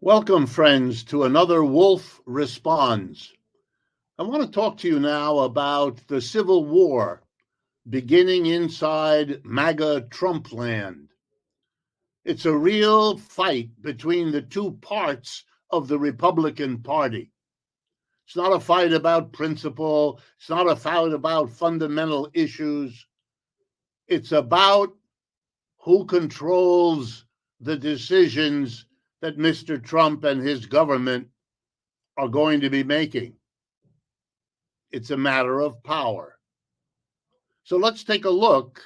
Welcome, friends, to another Wolff Responds. I want to talk to you now about the Civil War beginning inside MAGA Trump land. It's a real fight between the two parts of the Republican Party. It's not a fight about principle. It's not a fight about fundamental issues. It's about who controls the decisions that Mr. Trump and his government are going to be making. It's a matter of power. So let's take a look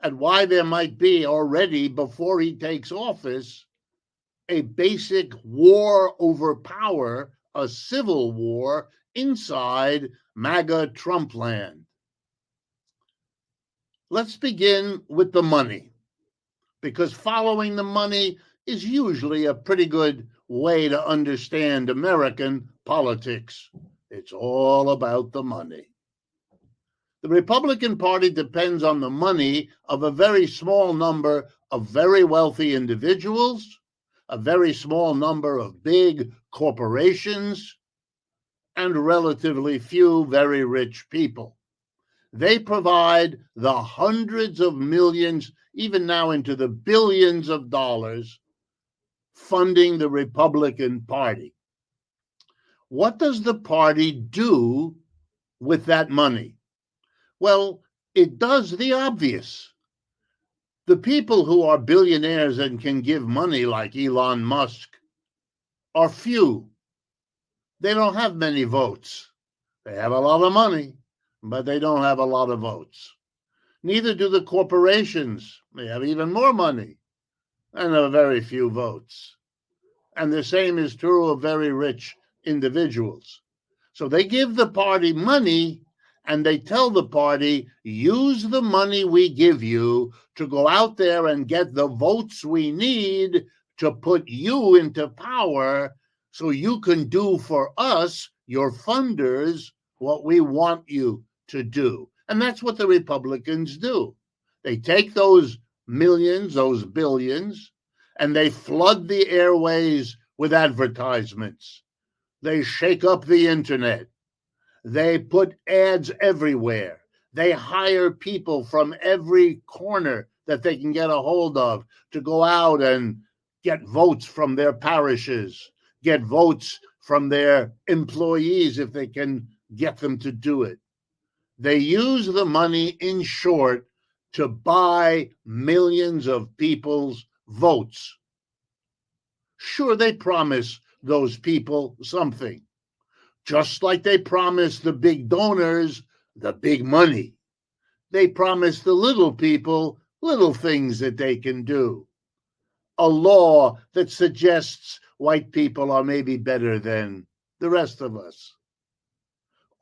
at why there might be already, before he takes office, a basic war over power, a civil war inside MAGA Trump land. Let's begin with the money, because following the money is usually a pretty good way to understand American politics. It's all about the money. The Republican Party depends on the money of a very small number of very wealthy individuals, a very small number of big corporations, and relatively few very rich people. They provide the hundreds of millions, even now into the billions of dollars, funding the Republican Party. What does the party do with that money? Well, it does the obvious. The people who are billionaires and can give money, like Elon Musk, are few. They don't have many votes. They have a lot of money, but they don't have a lot of votes. Neither do the corporations. They have even more money and have very few votes. And the same is true of very rich individuals. So they give the party money, and they tell the party, use the money we give you to go out there and get the votes we need to put you into power so you can do for us, your funders, what we want you to do. And that's what the Republicans do. They take those millions, those billions, and they flood the airways with advertisements. They shake up the internet. They put ads everywhere. They hire people from every corner that they can get a hold of to go out and get votes from their parishes, get votes from their employees if they can get them to do it. They use the money, in short, to buy millions of people's votes. Sure, they promise those people something, just like they promise the big donors the big money. They promise the little people little things that they can do. A law that suggests white people are maybe better than the rest of us.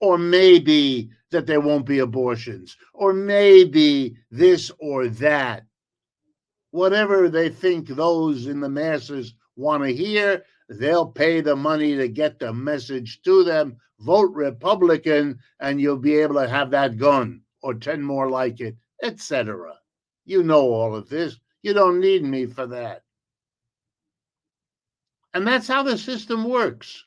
Or maybe that there won't be abortions. Or maybe this or that. Whatever they think those in the masses want to hear, they'll pay the money to get the message to them. Vote Republican, and you'll be able to have that gun or 10 more like it, etc. You know all of this. You don't need me for that. And that's how the system works.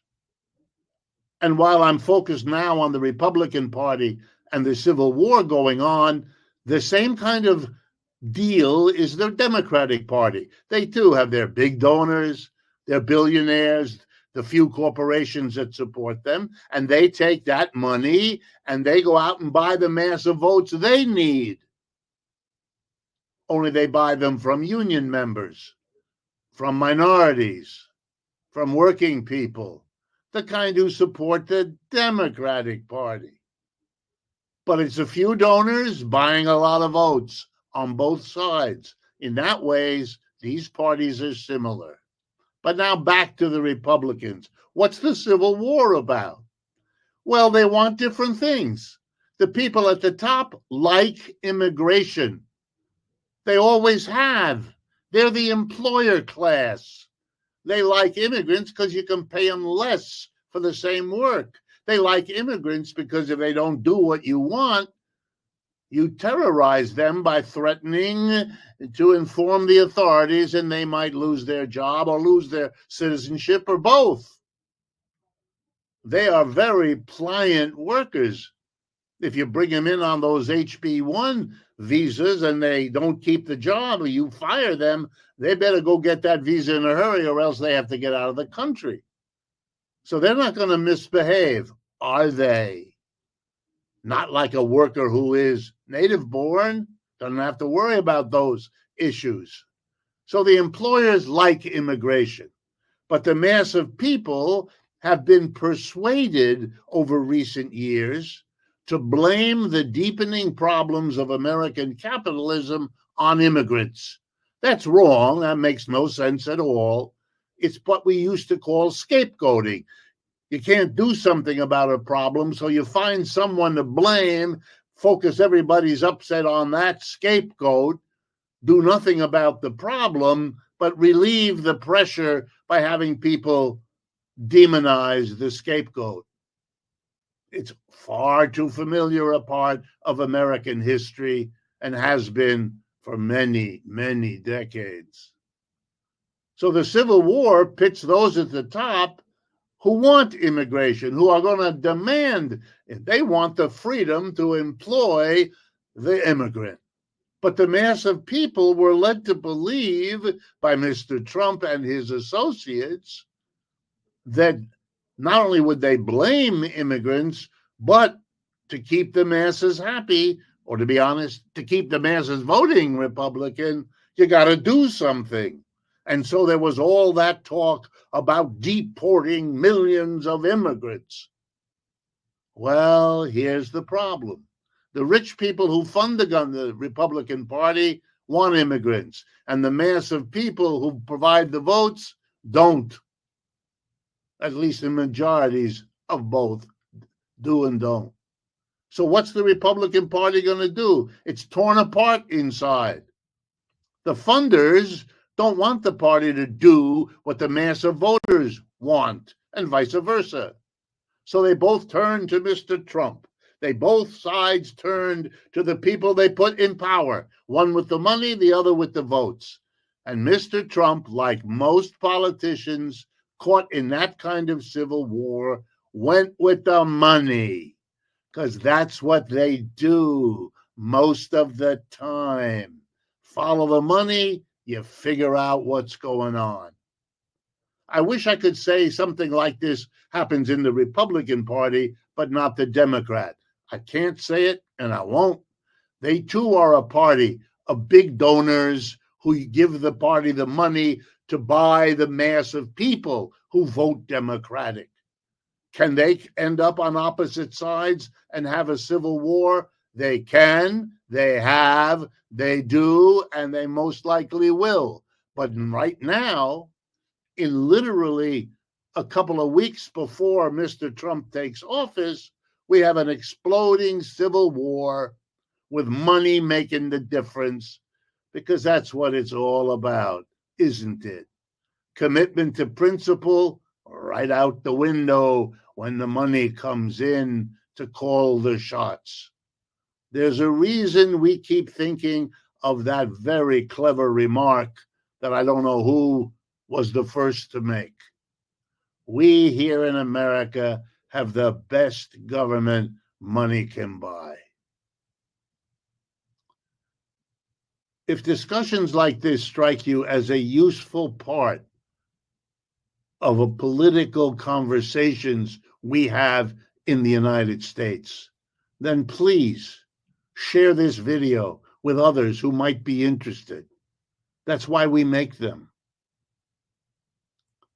And while I'm focused now on the Republican Party and the Civil War going on, the same kind of deal is the Democratic Party. They too have their big donors, their billionaires, the few corporations that support them, and they take that money and they go out and buy the massive votes they need. Only they buy them from union members, from minorities, from working people, the kind who support the Democratic Party. But it's a few donors buying a lot of votes on both sides. In that ways, these parties are similar. But now back to the Republicans. What's the Civil War about? Well, they want different things. The people at the top like immigration. They always have. They're the employer class. They like immigrants because you can pay them less for the same work. They like immigrants because if they don't do what you want, You terrorize them by threatening to inform the authorities, and they might lose their job or lose their citizenship or both. They are very pliant workers. If you bring them in on those HB1 visas and they don't keep the job or you fire them, they better go get that visa in a hurry or else they have to get out of the country. So they're not going to misbehave, are they? Not like a worker who is native born, doesn't have to worry about those issues. So the employers like immigration, but the mass of people have been persuaded over recent years to blame the deepening problems of American capitalism on immigrants. That's wrong. That makes no sense at all. It's what we used to call scapegoating. You can't do something about a problem, so you find someone to blame, focus everybody's upset on that scapegoat, do nothing about the problem, but relieve the pressure by having people demonize the scapegoat. It's far too familiar a part of American history and has been for many, many decades. So the Civil War pits those at the top who want immigration, who are going to demand, they want the freedom to employ the immigrant. But the mass of people were led to believe by Mr. Trump and his associates that not only would they blame immigrants, but to keep the masses happy, or to be honest, to keep the masses voting Republican, you got to do something. And so there was all that talk about deporting millions of immigrants. Well, here's the problem. The rich people who fund the Republican Party want immigrants, and the mass of people who provide the votes don't. At least the majorities of both do and don't. So what's the Republican Party going to do? It's torn apart inside. The funders don't want the party to do what the mass of voters want, and vice versa. So they both turned to Mr. Trump. They both sides turned to the people they put in power, one with the money, the other with the votes. And Mr. Trump, like most politicians caught in that kind of civil war, went with the money, because that's what they do most of the time. Follow the money, you figure out what's going on. I wish I could say something like this happens in the Republican Party, but not the Democrat. I can't say it, and I won't. They too are a party of big donors who give the party the money to buy the mass of people who vote Democratic. Can they end up on opposite sides and have a civil war? They can, they have, they do, and they most likely will. But right now, in literally a couple of weeks before Mr. Trump takes office, we have an exploding civil war with money making the difference, because that's what it's all about, isn't it? Commitment to principle right out the window when the money comes in to call the shots. There's a reason we keep thinking of that very clever remark that I don't know who was the first to make. We here in America have the best government money can buy. If discussions like this strike you as a useful part of a political conversations we have in the United States, then please share this video with others who might be interested. That's why we make them.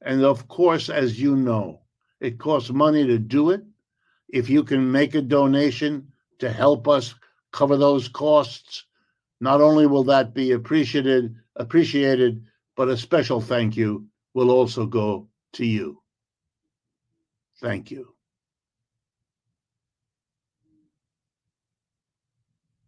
And of course, as you know, it costs money to do it. If you can make a donation to help us cover those costs, not only will that be appreciated, but a special thank you will also go to you. Thank you.